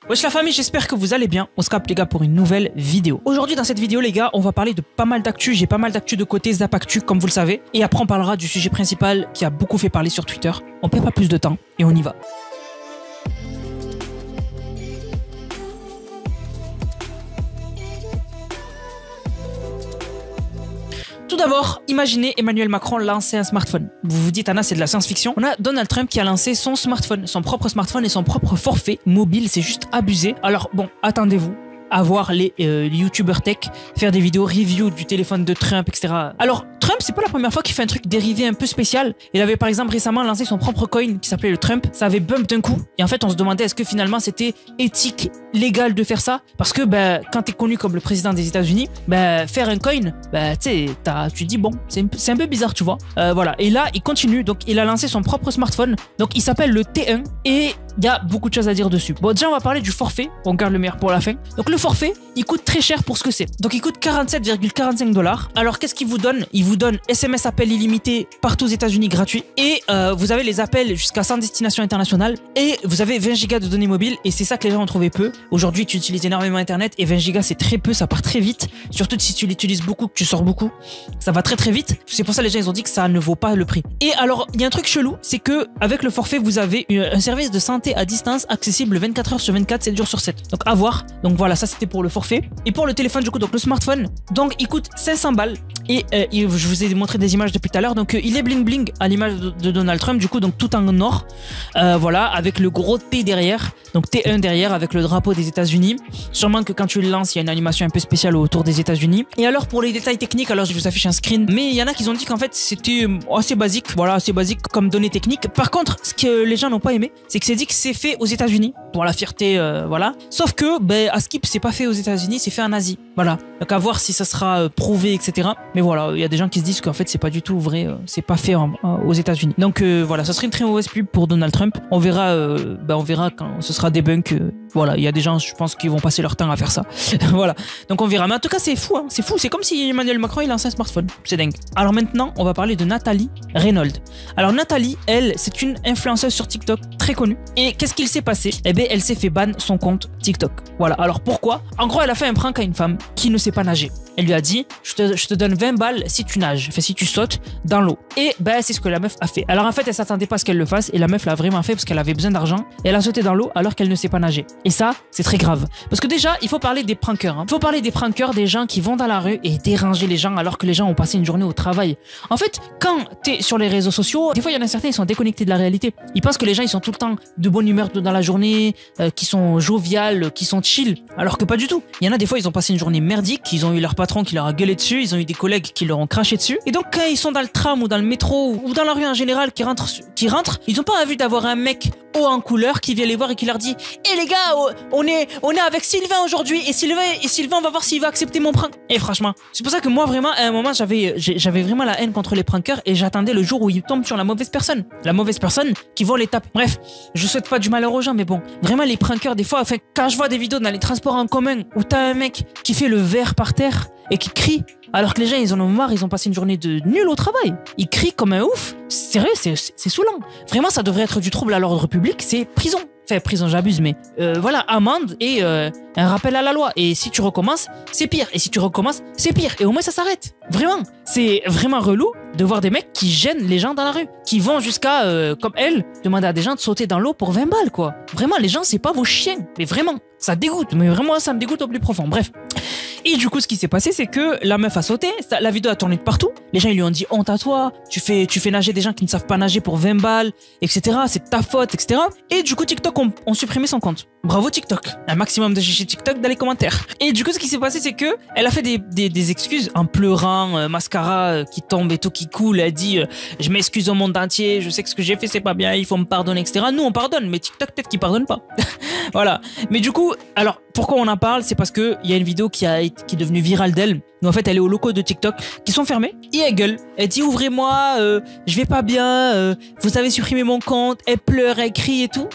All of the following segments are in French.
Wesh la famille, j'espère que vous allez bien. On se capte les gars pour une nouvelle vidéo. Aujourd'hui dans cette vidéo les gars, on va parler de pas mal d'actu. J'ai pas mal d'actu de côté Zap Actu comme vous le savez. Et après on parlera du sujet principal qui a beaucoup fait parler sur Twitter. On perd pas plus de temps et on y va. Tout d'abord, imaginez Emmanuel Macron lancer un smartphone. Vous vous dites, Anna, c'est de la science-fiction. On a Donald Trump qui a lancé son smartphone, son propre smartphone et son propre forfait mobile. C'est juste abusé. Alors bon, attendez-vous à voir les youtubeurs tech faire des vidéos review du téléphone de Trump, etc. Alors, Trump, c'est pas la première fois qu'il fait un truc dérivé un peu spécial. Il avait par exemple récemment lancé son propre coin qui s'appelait le Trump. Ça avait bump d'un coup. Et en fait, on se demandait est-ce que finalement c'était éthique, légal de faire ça. Parce que quand t'es connu comme le président des États-Unis, faire un coin, tu te dis bon, c'est un peu bizarre, tu vois. Voilà. Et là, il continue. Donc, il a lancé son propre smartphone. Donc, il s'appelle le T1 et il y a beaucoup de choses à dire dessus. Bon, déjà, on va parler du forfait. On garde le meilleur pour la fin. Donc, le forfait, il coûte très cher pour ce que c'est. Donc, il coûte 47,45 $. Alors, qu'est-ce qu'il vous donne? Il vous donne SMS appel illimité partout aux États-Unis gratuit. Et vous avez les appels jusqu'à 100 destinations internationales. Et vous avez 20 gigas de données mobiles. Et c'est ça que les gens ont trouvé peu. Aujourd'hui, tu utilises énormément Internet et 20 gigas, c'est très peu. Ça part très vite. Surtout si tu l'utilises beaucoup, que tu sors beaucoup. Ça va très très vite. C'est pour ça que les gens ils ont dit que ça ne vaut pas le prix. Et alors, il y a un truc chelou, c'est que avec le forfait, vous avez un service de santé à distance accessible 24 heures sur 24, 7 jours sur 7. Donc à voir. Donc voilà, ça c'était pour le forfait. Et pour le téléphone du coup, donc le smartphone, donc il coûte 500 balles. Et je vous ai montré des images depuis tout à l'heure. Donc il est bling bling à l'image de Donald Trump du coup, donc tout en or. Voilà, avec le gros T derrière. Donc T1 derrière avec le drapeau des États-Unis. Sûrement que quand tu le lances, il y a une animation un peu spéciale autour des États-Unis. Et alors pour les détails techniques, alors je vous affiche un screen. Mais il y en a qui ont dit qu'en fait c'était assez basique. Voilà, assez basique comme données techniques. Par contre, ce que les gens n'ont pas aimé, c'est que c'est dit que c'est fait aux États-Unis pour la fierté, voilà. Sauf que Askip c'est pas fait aux États-Unis, c'est fait en Asie. Voilà. Donc à voir si ça sera prouvé, etc. Mais voilà, il y a des gens qui se disent qu'en fait c'est pas du tout vrai, c'est pas fait aux États-Unis. Donc voilà, ça serait une très mauvaise pub pour Donald Trump. On verra quand ce sera débunk. Voilà, il y a des gens, je pense, qui vont passer leur temps à faire ça. Voilà. Donc on verra. Mais en tout cas, c'est fou, hein. C'est fou. C'est comme si Emmanuel Macron il lançait un smartphone. C'est dingue. Alors maintenant, on va parler de Nathalie Reynolds. Alors Nathalie, elle, c'est une influenceuse sur TikTok très connue. Et qu'est-ce qu'il s'est passé? Eh bien, elle s'est fait ban son compte TikTok. Voilà. Alors pourquoi? En gros, elle a fait un prank à une femme qui ne sait pas nager. Elle lui a dit, je te donne 20 balles si tu nages, enfin si tu sautes dans l'eau. Et c'est ce que la meuf a fait. Alors en fait, elle s'attendait pas à ce qu'elle le fasse et la meuf l'a vraiment fait parce qu'elle avait besoin d'argent. Et elle a sauté dans l'eau alors qu'elle ne sait pas nager. Et ça, c'est très grave. Parce que déjà, il faut parler des prankeurs. Il faut parler des prankeurs, des gens qui vont dans la rue et déranger les gens alors que les gens ont passé une journée au travail. En fait, quand t'es sur les réseaux sociaux, des fois il y en a certains, ils sont déconnectés de la réalité. Ils pensent que les gens, ils sont tout le temps de bonne humeur dans la journée, qui sont joviales, qui sont chill. Alors que pas du tout. Il y en a des fois, ils ont passé une journée merdique, ils ont eu leur patron qui leur a gueulé dessus, ils ont eu des collègues qui leur ont craché dessus. Et donc, quand ils sont dans le tram ou dans le métro ou dans la rue en général qui rentrent, ils ont pas envie d'avoir un mec haut en couleur qui vient les voir et qui leur dit « Eh les gars, on est avec Sylvain aujourd'hui et Sylvain, on va voir s'il va accepter mon prank. » Et franchement, c'est pour ça que moi vraiment, à un moment, j'avais vraiment la haine contre les prankeurs et j'attendais le jour où ils tombent sur la mauvaise personne. La mauvaise personne qui vont les taper. Bref, je souhaite pas du malheur aux gens, mais bon, vraiment les prankeurs, des fois, enfin, quand je vois des vidéos dans les transports en commun où t'as un mec qui fait le verre par terre et qui crie, alors que les gens ils en ont marre, ils ont passé une journée de nul au travail. Ils crient comme un ouf. Sérieux, c'est saoulant. Vraiment, ça devrait être du trouble à l'ordre public, c'est prison. Enfin, prison, j'abuse, mais voilà, amende et un rappel à la loi. Et si tu recommences, c'est pire. Et si tu recommences, c'est pire. Et au moins, ça s'arrête. Vraiment. C'est vraiment relou de voir des mecs qui gênent les gens dans la rue. Qui vont jusqu'à, comme elle, demander à des gens de sauter dans l'eau pour 20 balles, quoi. Vraiment, les gens, c'est pas vos chiens. Mais vraiment, ça dégoûte. Mais vraiment, ça me dégoûte au plus profond. Bref. Et du coup, ce qui s'est passé, c'est que la meuf a sauté, la vidéo a tourné de partout. Les gens, ils lui ont dit honte à toi, tu fais nager des gens qui ne savent pas nager pour 20 balles, etc. C'est ta faute, etc. Et du coup, TikTok ont supprimé son compte. Bravo TikTok. Un maximum de chichi TikTok dans les commentaires. Et du coup, ce qui s'est passé, c'est que elle a fait des excuses en pleurant, mascara qui tombe et tout qui coule. Elle dit je m'excuse au monde entier, je sais que ce que j'ai fait, c'est pas bien, il faut me pardonner, etc. Nous, on pardonne, mais TikTok, peut-être qu'il pardonne pas. Voilà. Mais du coup, alors, pourquoi on en parle? C'est parce que il y a une vidéo qui est devenue virale d'elle. En fait, elle est aux locaux de TikTok qui sont fermés et elle gueule. Elle dit ouvrez-moi, je vais pas bien, vous avez supprimé mon compte. Elle pleure, elle crie et tout.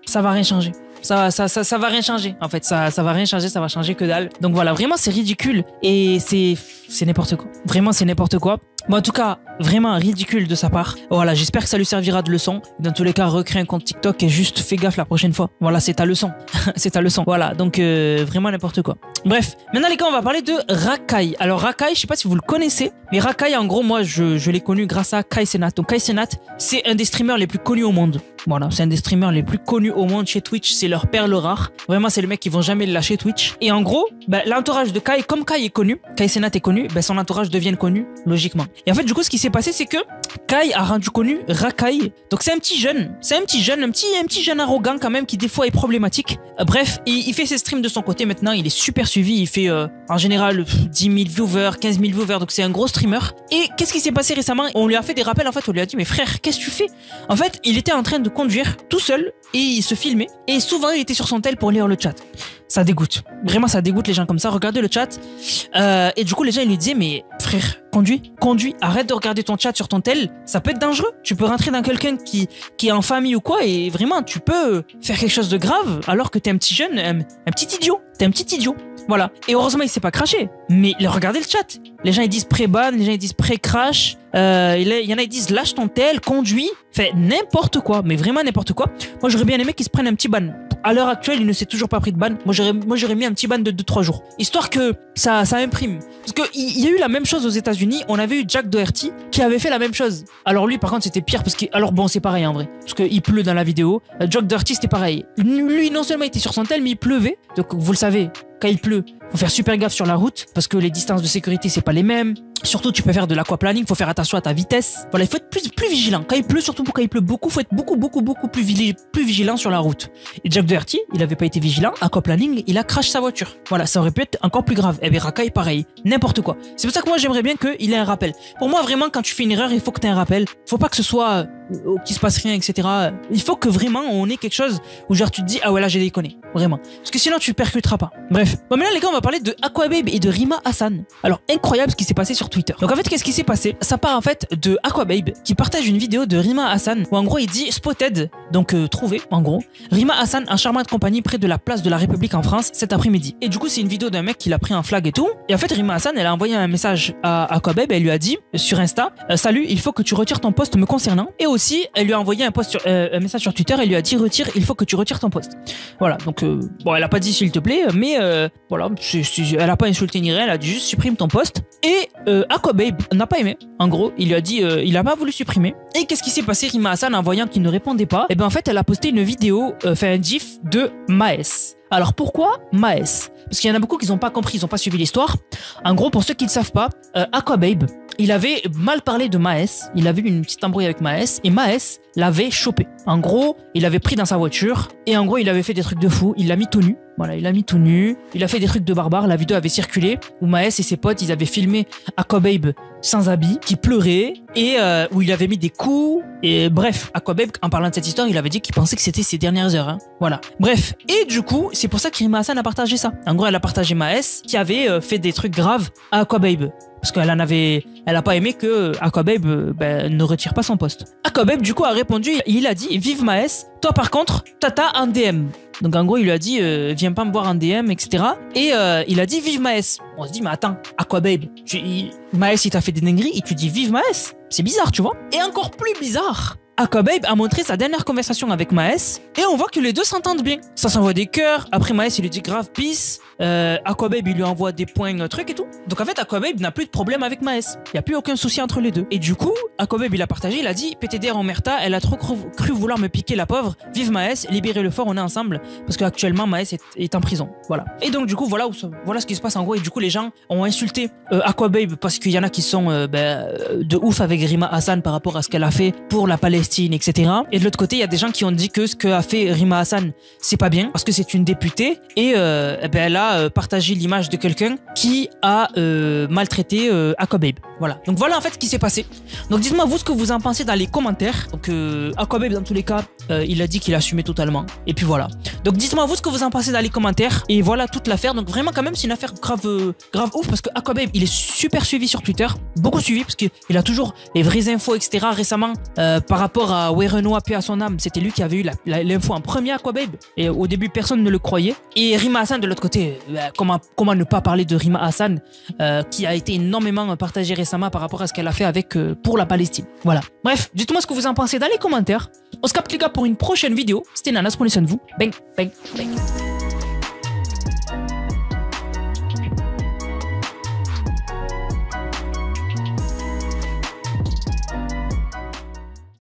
Ça va rien changer. Ça va rien changer. En fait, ça va rien changer, ça va changer que dalle. Donc voilà, vraiment, c'est ridicule et c'est n'importe quoi. Vraiment, c'est n'importe quoi. Bon, en tout cas, vraiment ridicule de sa part. Voilà, j'espère que ça lui servira de leçon. Dans tous les cas, recrée un compte TikTok et juste fais gaffe la prochaine fois. Voilà, c'est ta leçon. C'est ta leçon. Voilà, donc vraiment n'importe quoi. Bref, maintenant les gars, on va parler de Rakai. Alors Rakai, je sais pas si vous le connaissez, mais Rakai, en gros, moi, je l'ai connu grâce à Kai Cenat. Donc Kai Cenat, c'est un des streamers les plus connus au monde. Voilà, c'est un des streamers les plus connus au monde chez Twitch. C'est leur perle rare. Vraiment, c'est le mec qui vont jamais le lâcher Twitch. Et en gros, l'entourage de Kai, comme Kai est connu, Kai Cenat est connu, son entourage devient connu, logiquement. Et en fait, du coup, ce qui s'est passé, c'est que Kai a rendu connu Rakai. Donc c'est un petit jeune, un petit jeune arrogant quand même qui des fois est problématique. Bref, il fait ses streams de son côté maintenant, il est super suivi, il fait en général 10 000 viewers, 15 000 viewers, donc c'est un gros streamer. Et qu'est-ce qui s'est passé récemment? On lui a fait des rappels, en fait, on lui a dit mais frère, qu'est-ce que tu fais? En fait, il était en train de conduire tout seul et il se filmait et souvent il était sur son tel pour lire le chat. Ça dégoûte, vraiment ça dégoûte les gens comme ça. Regardez le chat et du coup les gens ils lui disaient mais frère, conduis, arrête de regarder ton chat sur ton tel, ça peut être dangereux, tu peux rentrer dans quelqu'un qui est en famille ou quoi et vraiment tu peux faire quelque chose de grave alors que t'es un petit jeune, un petit idiot, t'es un petit idiot. Voilà. Et heureusement, il s'est pas craché. Mais regardez le chat. Les gens, ils disent pré-ban, les gens, ils disent pré-crash. Il y en a, ils disent lâche ton tel, conduis. Fait n'importe quoi. Mais vraiment n'importe quoi. Moi, j'aurais bien aimé qu'ils se prennent un petit ban. À l'heure actuelle, il ne s'est toujours pas pris de ban. Moi, j'aurais mis un petit ban de 2-3 jours. Histoire que ça imprime. Parce qu'il y a eu la même chose aux États-Unis. On avait eu Jack Doherty qui avait fait la même chose. Alors lui, par contre, c'était pire parce que, alors bon, c'est pareil en vrai. Parce qu'il pleut dans la vidéo. Jack Doherty, c'était pareil. Lui, non seulement il était sur son tel, mais il pleuvait. Donc, vous le savez. Quand il pleut, faut faire super gaffe sur la route parce que les distances de sécurité c'est pas les mêmes. Surtout tu peux faire de l'aquaplaning, faut faire attention à ta vitesse. Voilà, il faut être plus vigilant. Quand il pleut, surtout quand il pleut beaucoup, faut être beaucoup plus vigilant sur la route. Et Jack Doherty, il avait pas été vigilant, aquaplaning, il a crash sa voiture. Voilà, ça aurait pu être encore plus grave. Et bien Rakai pareil, n'importe quoi. C'est pour ça que moi j'aimerais bien qu'il ait un rappel. Pour moi vraiment quand tu fais une erreur, il faut que tu aies un rappel. Faut pas que ce soit qu'il se passe rien, etc. Il faut que vraiment on ait quelque chose où genre tu te dis ah ouais là j'ai déconné, vraiment. Parce que sinon tu percuteras pas. Bref. Bon maintenant les gars on va parler de Aquababe et de Rima Hassan. Alors incroyable ce qui s'est passé sur Twitter. Donc en fait qu'est-ce qui s'est passé? Ça part en fait de Aquababe qui partage une vidéo de Rima Hassan où en gros il dit spotted, donc trouvé en gros, Rima Hassan en charmante compagnie près de la place de la République en France cet après-midi. Et du coup c'est une vidéo d'un mec qui l'a pris en flag et tout. Et en fait Rima Hassan elle a envoyé un message à Aquababe, elle lui a dit sur Insta salut, il faut que tu retires ton post me concernant. Et aussi elle lui a envoyé un message sur Twitter, elle lui a dit retire, il faut que tu retires ton post. Voilà, donc bon elle a pas dit s'il te plaît, mais voilà, elle a pas insulté ni rien, elle a dit juste supprime ton post. Et Aquababe n'a pas aimé. En gros, il lui a dit, il a pas voulu supprimer. Et qu'est-ce qui s'est passé? Rima Hassan, en voyant qu'il ne répondait pas, et ben en fait, elle a posté une vidéo, un gif de Maes. Alors pourquoi Maes? Parce qu'il y en a beaucoup qui n'ont pas compris, ils n'ont pas suivi l'histoire. En gros, pour ceux qui ne savent pas, Aquababe, il avait mal parlé de Maes, il avait eu une petite embrouille avec Maes, et Maes l'avait chopé. En gros, il l'avait pris dans sa voiture, et en gros, il avait fait des trucs de fou, il l'a mis tout nu. Voilà, il l'a mis tout nu, il a fait des trucs de barbare, la vidéo avait circulé, où Maes et ses potes, ils avaient filmé Aquababe sans habit, qui pleurait, et où il avait mis des coups, et bref, Aquababe, en parlant de cette histoire, il avait dit qu'il pensait que c'était ses dernières heures, hein. Voilà. Bref, et du coup, c'est pour ça que Rima Hassan a partagé ça. En gros, elle a partagé Maes, qui avait fait des trucs graves à Aquababe. Parce qu'elle a pas aimé que Aquababe ne retire pas son poste. Aquababe du coup a répondu, il a dit vive Maes, toi par contre tata en DM. Donc en gros il lui a dit viens pas me voir en DM, etc. Et il a dit vive Maes. On se dit mais attends, Aquababe, Maes il t'a fait des dingueries et tu dis vive Maes, c'est bizarre tu vois. Et encore plus bizarre, Aquababe a montré sa dernière conversation avec Maes et on voit que les deux s'entendent bien. Ça s'envoie des cœurs, après Maes il lui dit grave peace, Aquababe il lui envoie des points trucs et tout. Donc en fait Aquababe n'a plus de problème avec Maes, il n'y a plus aucun souci entre les deux. Et du coup Aquababe il a partagé, il a dit PTDR en Merta, elle a trop cru vouloir me piquer la pauvre, vive Maes, libérez-le fort, on est ensemble, parce qu'actuellement Maes est en prison. Voilà. Et donc du coup voilà ce qui se passe en gros, et du coup les gens ont insulté Aquababe parce qu'il y en a qui sont de ouf avec Rima Hassan par rapport à ce qu'elle a fait pour la Palestine, etc. Et de l'autre côté il y a des gens qui ont dit que ce qu'a fait Rima Hassan c'est pas bien parce que c'est une députée et elle a partagé l'image de quelqu'un qui a maltraité Aquababe. Voilà. Donc voilà en fait ce qui s'est passé. Donc dites-moi vous ce que vous en pensez dans les commentaires. Donc Aquababe dans tous les cas il a dit qu'il assumait totalement. Et puis voilà. Donc dites-moi vous ce que vous en pensez dans les commentaires. Et voilà toute l'affaire. Donc vraiment quand même c'est une affaire grave ouf parce que Aquababe il est super suivi sur Twitter. Beaucoup suivi parce qu'il a toujours les vraies infos, etc. Récemment par rapport à Werenoa paix à son âme, c'était lui qui avait eu l'info en premier Aquababe. Et au début personne ne le croyait. Et Rima Hassan de l'autre côté comment ne pas parler de Rima Hassan, qui a été énormément partagée récemment par rapport à ce qu'elle a fait avec pour la Palestine. Voilà. Bref, dites-moi ce que vous en pensez dans les commentaires. On se capte les gars pour une prochaine vidéo. C'était Nanas, prenez soin de vous. Bang, bang, bang.